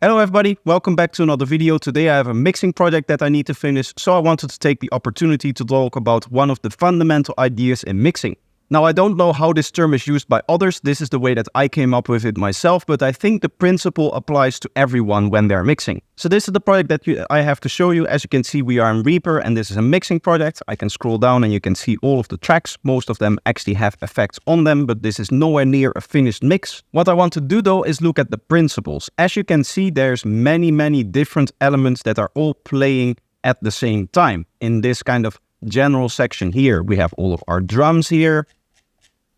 Hello everybody, welcome back to another video. Today I have a mixing project that I need to finish, so I wanted to take the opportunity to talk about one of the fundamental ideas in mixing. Now I don't know how this term is used by others, this is the way that I came up with it myself, but I think the principle applies to everyone when they're mixing. So this is the project that I have to show you. As you can see, we are in Reaper and this is a mixing project. I can scroll down and you can see all of the tracks. Most of them actually have effects on them, but this is nowhere near a finished mix. What I want to do though is look at the principles. As you can see, there's many different elements that are all playing at the same time. In this kind of general section here, we have all of our drums here.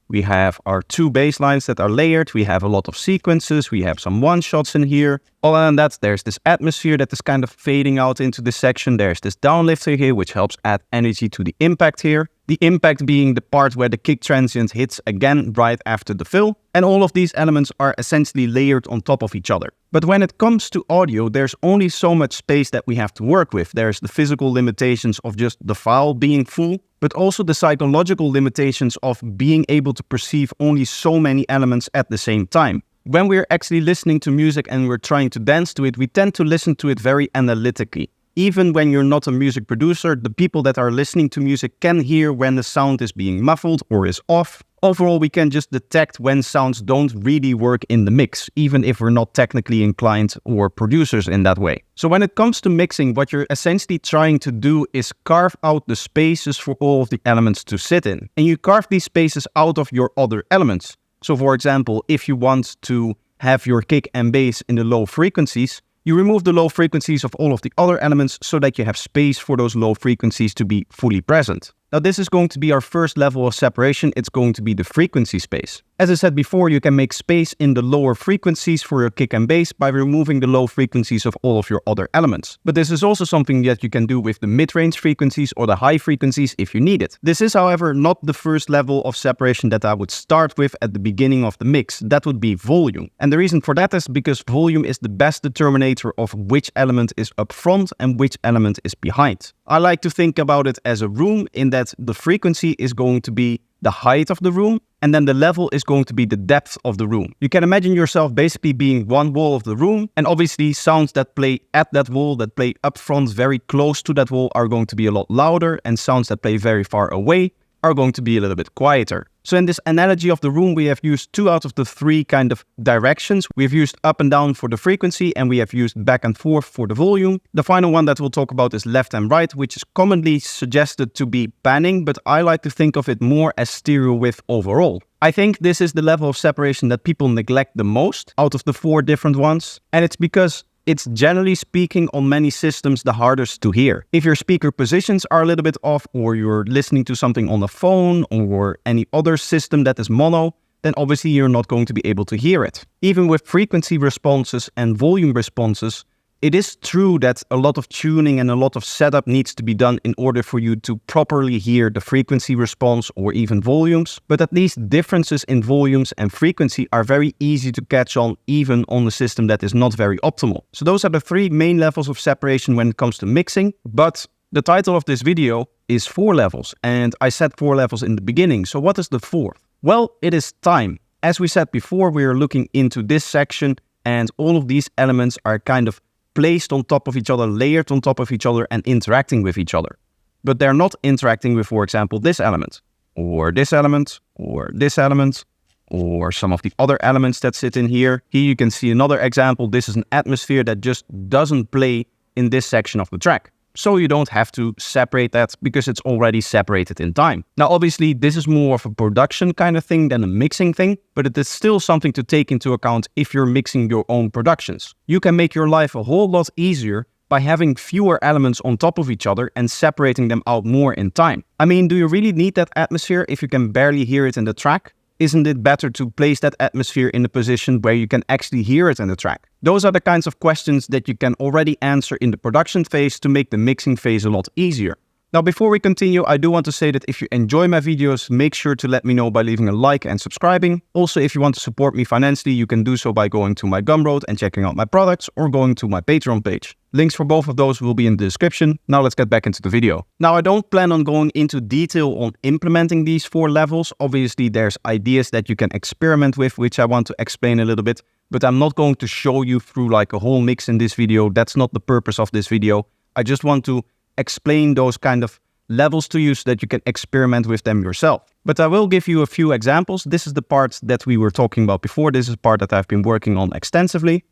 We have our two bass lines that are layered. We have a lot of sequences. We have some one-shots in here. Other than that, there's this atmosphere that is kind of fading out into this section. There's this downlifter here, which helps add energy to the impact here. The impact being the part where the kick transient hits again right after the fill. And all of these elements are essentially layered on top of each other. But when it comes to audio, there's only so much space that we have to work with. There's the physical limitations of just the file being full, but also the psychological limitations of being able to perceive only so many elements at the same time. When we're actually listening to music and we're trying to dance to it, we tend to listen to it very analytically. Even when you're not a music producer, the people that are listening to music can hear when the sound is being muffled or is off. Overall, we can just detect when sounds don't really work in the mix, even if we're not technically inclined or producers in that way. So when it comes to mixing, what you're essentially trying to do is carve out the spaces for all of the elements to sit in. And you carve these spaces out of your other elements. So for example, if you want to have your kick and bass in the low frequencies, you remove the low frequencies of all of the other elements so that you have space for those low frequencies to be fully present. Now this is going to be our first level of separation, it's going to be the frequency space. As I said before, you can make space in the lower frequencies for your kick and bass by removing the low frequencies of all of your other elements. But this is also something that you can do with the mid-range frequencies or the high frequencies if you need it. This is, however, not the first level of separation that I would start with at the beginning of the mix. That would be volume. And the reason for that is because volume is the best determinator of which element is up front and which element is behind. I like to think about it as a room in that the frequency is going to be the height of the room, and then the level is going to be the depth of the room. You can imagine yourself basically being one wall of the room, and obviously sounds that play at that wall, that play up front very close to that wall are going to be a lot louder, and sounds that play very far away are going to be a little bit quieter. So in this analogy of the room, we have used 2 out of the 3 kind of directions. We've used up and down for the frequency, and we have used back and forth for the volume. The final one that we'll talk about is left and right, which is commonly suggested to be panning, but I like to think of it more as stereo width overall. I think this is the level of separation that people neglect the most out of the 4 different ones, and it's because it's generally speaking on many systems the hardest to hear. If your speaker positions are a little bit off, or you're listening to something on the phone or any other system that is mono, then obviously you're not going to be able to hear it. Even with frequency responses and volume responses, it is true that a lot of tuning and a lot of setup needs to be done in order for you to properly hear the frequency response or even volumes, but at least differences in volumes and frequency are very easy to catch on even on a system that is not very optimal. So those are the 3 main levels of separation when it comes to mixing, but the title of this video is 4 levels, and I said 4 levels in the beginning, so what is the 4th? Well, it is time. As we said before, we are looking into this section, and all of these elements are kind of placed on top of each other, layered on top of each other, and interacting with each other. But they're not interacting with, for example, this element, or this element, or this element, or some of the other elements that sit in here. Here you can see another example. This is an atmosphere that just doesn't play in this section of the track. So you don't have to separate that because it's already separated in time. Now obviously this is more of a production kind of thing than a mixing thing, but it is still something to take into account if you're mixing your own productions. You can make your life a whole lot easier by having fewer elements on top of each other and separating them out more in time. I mean, do you really need that atmosphere if you can barely hear it in the track? Isn't it better to place that atmosphere in a position where you can actually hear it in the track? Those are the kinds of questions that you can already answer in the production phase to make the mixing phase a lot easier. Now, before we continue, I do want to say that if you enjoy my videos, make sure to let me know by leaving a like and subscribing. Also, if you want to support me financially, you can do so by going to my Gumroad and checking out my products, or going to my Patreon page. Links for both of those will be in the description. Now let's get back into the video. Now, I don't plan on going into detail on implementing these 4 levels. Obviously, there's ideas that you can experiment with, which I want to explain a little bit, but I'm not going to show you through like a whole mix in this video. That's not the purpose of this video. I just want to explain those kind of levels to you so that you can experiment with them yourself. But I will give you a few examples. This is the part that we were talking about before. This is a part that I've been working on extensively.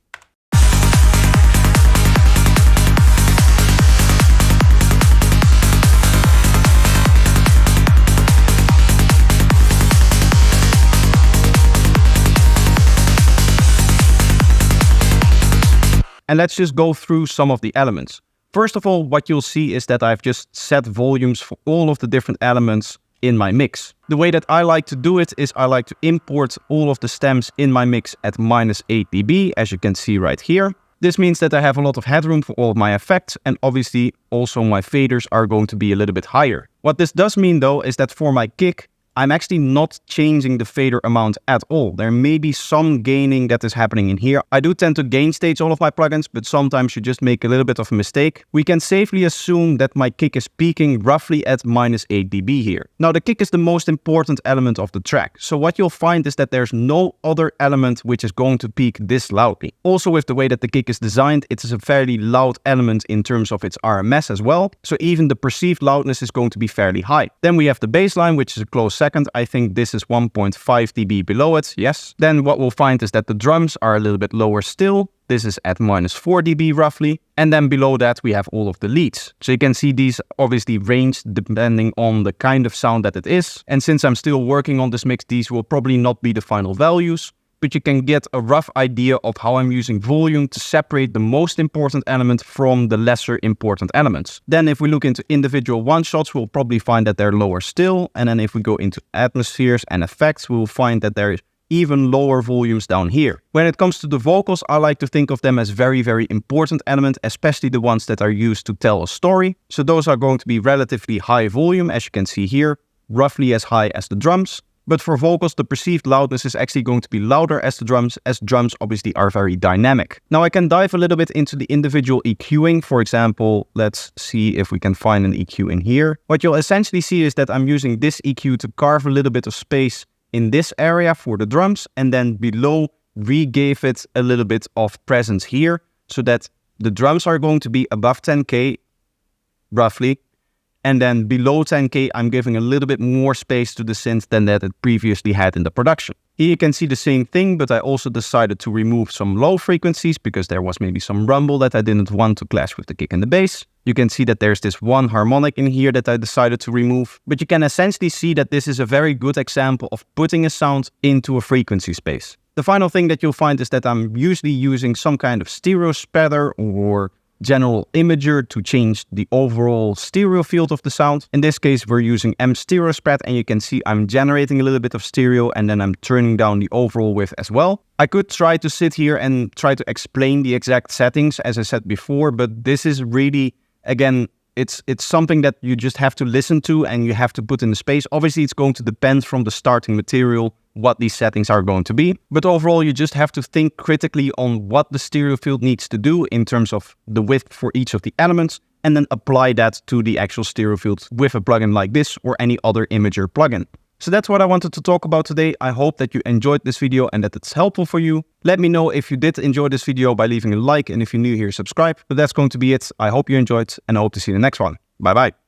And let's just go through some of the elements. First of all, what you'll see is that I've just set volumes for all of the different elements in my mix. The way that I like to do it is I like to import all of the stems in my mix at -8 dB, as you can see right here. This means that I have a lot of headroom for all of my effects, and obviously also my faders are going to be a little bit higher. What this does mean though is that for my kick, I'm actually not changing the fader amount at all. There may be some gaining that is happening in here. I do tend to gain stage all of my plugins, but sometimes you just make a little bit of a mistake. We can safely assume that my kick is peaking roughly at -8 dB here. Now, the kick is the most important element of the track. So what you'll find is that there's no other element which is going to peak this loudly. Also, with the way that the kick is designed, it is a fairly loud element in terms of its RMS as well. So even the perceived loudness is going to be fairly high. Then we have the bassline, which is a close second. I think this is 1.5 dB below it, yes. Then what we'll find is that the drums are a little bit lower still. This is at -4 dB roughly. And then below that we have all of the leads. So you can see these obviously range depending on the kind of sound that it is. And since I'm still working on this mix, these will probably not be the final values, but you can get a rough idea of how I'm using volume to separate the most important element from the lesser important elements. Then if we look into individual one-shots, we'll probably find that they're lower still. And then if we go into atmospheres and effects, we'll find that there is even lower volumes down here. When it comes to the vocals, I like to think of them as very, very important element, especially the ones that are used to tell a story. So those are going to be relatively high volume, as you can see here, roughly as high as the drums. But for vocals, the perceived loudness is actually going to be louder as drums obviously are very dynamic. Now I can dive a little bit into the individual EQing. For example, let's see if we can find an EQ in here. What you'll essentially see is that I'm using this EQ to carve a little bit of space in this area for the drums, and then below re-gave it a little bit of presence here, so that the drums are going to be above 10K, roughly. And then below 10K, I'm giving a little bit more space to the synth than that it previously had in the production. Here you can see the same thing, but I also decided to remove some low frequencies because there was maybe some rumble that I didn't want to clash with the kick and the bass. You can see that there's this one harmonic in here that I decided to remove. But you can essentially see that this is a very good example of putting a sound into a frequency space. The final thing that you'll find is that I'm usually using some kind of stereo spreader or general imager to change the overall stereo field of the sound. In this case, we're using M stereo spread, and you can see I'm generating a little bit of stereo and then I'm turning down the overall width as well. I could try to sit here and try to explain the exact settings as I said before, but this is really, again, it's something that you just have to listen to and you have to put in the space. Obviously, it's going to depend from the starting material what these settings are going to be. But overall, you just have to think critically on what the stereo field needs to do in terms of the width for each of the elements, and then apply that to the actual stereo field with a plugin like this or any other imager plugin. So that's what I wanted to talk about today. I hope that you enjoyed this video and that it's helpful for you. Let me know if you did enjoy this video by leaving a like, and if you're new here, subscribe. But that's going to be it. I hope you enjoyed, and I hope to see you in the next one. Bye bye.